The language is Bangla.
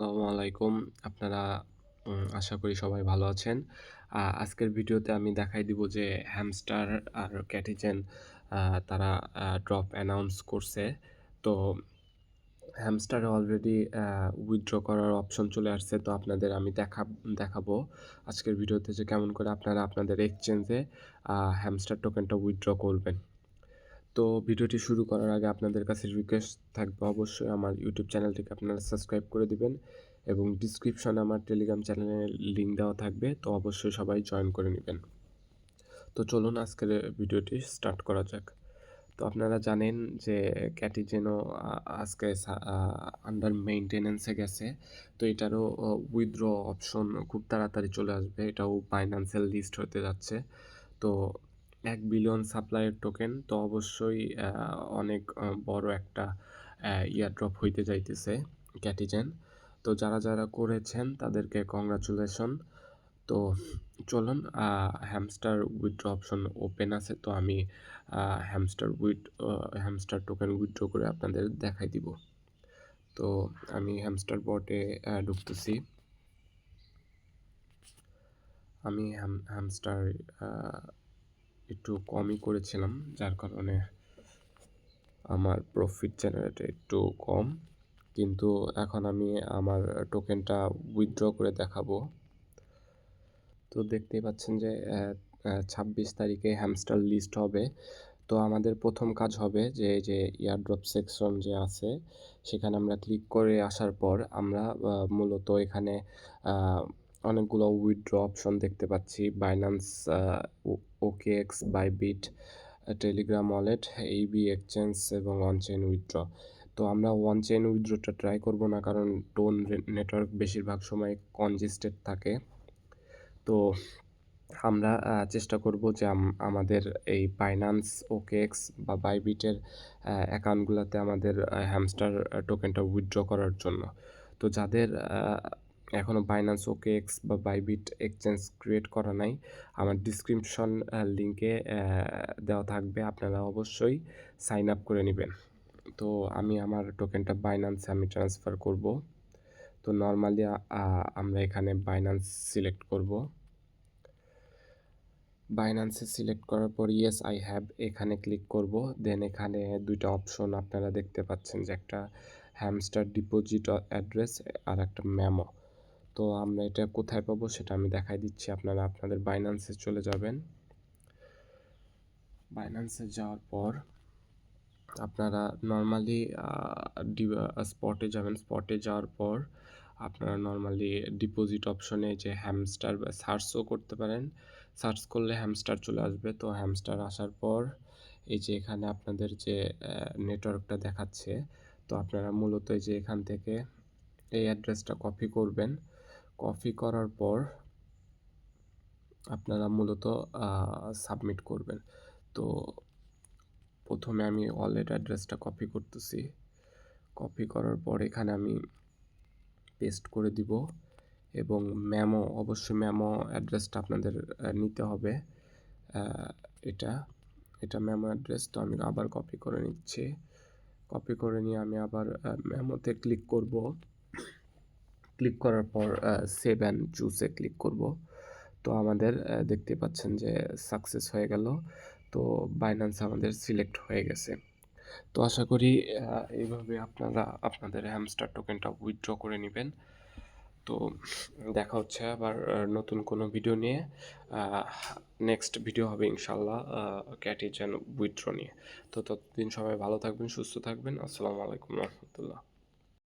আসসালামু আলাইকুম। আপনারা আশা করি সবাই ভালো আছেন। আজকের ভিডিওতে আমি দেখাই দিব যে হ্যামস্টার আর ক্যাটিজেন তারা ড্রপ অ্যানাউন্স করছে। তো হ্যামস্টারে অলরেডি উইথড্র করার অপশন চলে আসছে। তো আপনাদের আমি দেখাবো আজকের ভিডিওতে যে কেমন করে আপনারা আপনাদের এক্সচেঞ্জে হ্যামস্টার টোকেনটা উইথড্র করবেন। তো ভিডিওটি শুরু করার আগে আপনাদের কাছে রিকোয়েস্ট থাকবে অবশ্যই আমার ইউটিউব চ্যানেলটিকে আপনারা সাবস্ক্রাইব করে দিবেন এবং ডিসক্রিপশনে আমার টেলিগ্রাম চ্যানেলের লিঙ্ক দেওয়া থাকবে, তো অবশ্যই সবাই জয়েন করে নেবেন। তো চলুন আজকের ভিডিওটি স্টার্ট করা যাক। তো আপনারা জানেন যে ক্যাটিজেনও আজকে আন্ডার মেইনটেনেন্সে গেছে। তো এটারও উইথড্র অপশন খুব তাড়াতাড়ি চলে আসবে। এটাও বাইন্যান্সের লিস্ট হতে যাচ্ছে। তো 1 বিলিয়ন সাপ্লাইয়ের টোকেন, তো অবশ্যই অনেক বড় একটা ইয়ারড্রপ হইতে যাইতেছে ক্যাটিজেন। তো যারা করেছেন তাদেরকে কংগ্রাচুলেশন। তো চলুন, হ্যামস্টার উইথড্র অপশন ওপেন আছে, তো আমি হ্যামস্টার টোকেন উইথড্র করে আপনাদের দেখাই দিব। তো আমি হ্যামস্টার বটে ঢুকতেছি। আমি হ্যামস্টার একটু কমই করেছিলাম, যার কারণে আমার প্রফিট জেনারেটর একটু কম, কিন্তু এখন আমি আমার টোকেনটা উইথড্র করে দেখাবো। তো দেখতেই পাচ্ছেন যে 26 তারিখে হ্যামস্টার লিস্ট হবে। তো আমাদের প্রথম কাজ হবে যে এই যে এয়ারড্রপ সেকশন যে আছে সেখানে আমরা ক্লিক করে আসার পর আমরা মূলত এখানে অনেকগুলো উইথড্র অপশন দেখতে পাচ্ছি। Binance, OKX, Bybit, Telegram wallet, AB exchange এবং অনচেইন উইথড্র। তো আমরা ওয়ান চেইন উইথড্রটা ট্রাই করব না, কারণ টোন নেটওয়ার্ক বেশিরভাগ সময় কনজেস্টেড থাকে। তো আমরা চেষ্টা করব যে আমাদের এই বাইন্যান্স, ওকেএক্স বা বাইবিটের অ্যাকাউন্টগুলোতে আমাদের হ্যামস্টার টোকেনটা উইথড্র করার জন্য। তো যাদের এখনও বাইন্যান্স, ওকেএক্স বা বাইবিট এক্সচেঞ্জ ক্রিয়েট করা নাই, আমার ডিসক্রিপশন লিঙ্কে দেওয়া থাকবে, আপনারা অবশ্যই সাইন আপ করে নেবেন। তো আমি আমার টোকেনটা বাইন্যান্সে আমি ট্রান্সফার করব। তো নর্মালি আমরা এখানে বাইন্যান্স সিলেক্ট করব। বাইন্যান্সে সিলেক্ট করার পর ইয়েস আই হ্যাভ এখানে ক্লিক করব। দেন এখানে দুইটা অপশন আপনারা দেখতে পাচ্ছেন, যে একটা হ্যামস্টার ডিপোজিট অ্যাড্রেস আর একটা মেমো। তো আমরা এটা কোথায় পাবো সেটা আমি দেখাই দিচ্ছি। আপনারা আপনাদের বাইন্যান্সে চলে যাবেন। বাইন্যান্সে যাওয়ার পর আপনারা নর্মালি স্পটে যাবেন। স্পটে যাওয়ার পর আপনারা নর্মালি ডিপোজিট অপশনে যে হ্যামস্টার সার্চও করতে পারেন। সার্চ করলে হ্যামস্টার চলে আসবে। তো হ্যামস্টার আসার পর এই যে এখানে আপনাদের যে নেটওয়ার্কটা দেখাচ্ছে, তো আপনারা মূলত এই যে এখান থেকে এই অ্যাড্রেসটা কপি করবেন। কপি করার পর আপনারা মূলত সাবমিট করবেন। তো প্রথমে আমি ওয়ালেট অ্যাড্রেসটা কপি করতেছি। কপি করার পর এখানে আমি পেস্ট করে দিব এবং অবশ্যই মেমো অ্যাড্রেসটা আপনাদের নিতে হবে। এটা এটা মেমো অ্যাড্রেস। তো আমি আবার কপি করে নিচ্ছি। কপি করে নিয়ে আমি আবার মেমোতে ক্লিক করব। ক্লিক করার পর সেভ অ্যান্ড চুজে ক্লিক করব। তো আমাদের দেখতে পাচ্ছেন যে সাকসেস হয়ে গেল। তো বাইন্যান্স আমাদের সিলেক্ট হয়ে গেছে। তো আশা করি এইভাবে আপনারা আপনাদের হ্যামস্টার টোকেনটা উইথড্র করে নেবেন। তো দেখা হচ্ছে আবার নতুন কোনো ভিডিও নিয়ে। নেক্সট ভিডিও হবে ইনশাল্লাহ ক্যাটিজেন উইথড্র নিয়ে। তো ততদিন সবাই ভালো থাকবেন, সুস্থ থাকবেন। আসসালামু আলাইকুম রহমতুল্লাহ।